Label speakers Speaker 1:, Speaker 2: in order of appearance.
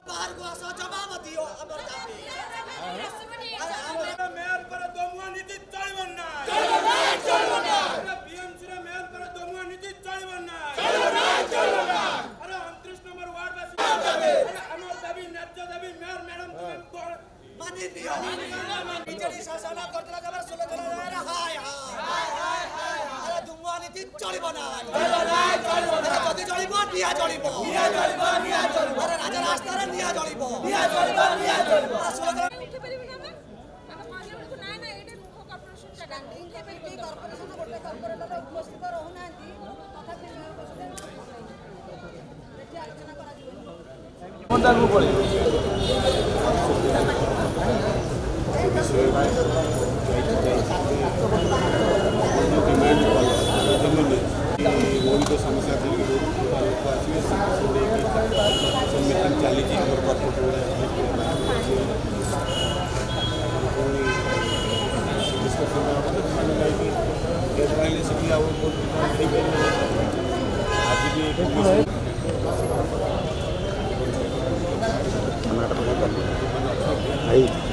Speaker 1: बाहर को आसो जवाब दियो अमर जाबे
Speaker 2: मेयर पर दमुआ नीति चलबन ना अरे बीएमसी रे मेयर पर दमुआ नीति चलबन ना अरे 29 नंबर वार्ड बासी अरे अमर दाबी न्याय दाबी मेयर मैडम तुम
Speaker 1: मानि दियो बीजेडी शासन करतला जबर सुलझना रे हाय अरे दमुआ नीति चलबो ना जदी चलिबो निया चलिबो अरे राजा रास्ता रे निया चलिबो
Speaker 3: लिखे परिबे ना हम कहले को ना ना एटे मुख कॉर्पोरेशन का डांग लिखे परिबे कॉर्पोरेशन गोटे कॉर्पोरेटर उपस्थित रहू नांती तथापि मेयर बसते एठी आलोचना करा दिबो
Speaker 2: मंदार को पड़े
Speaker 4: तो समस्या थी मीटिंग चली आज भी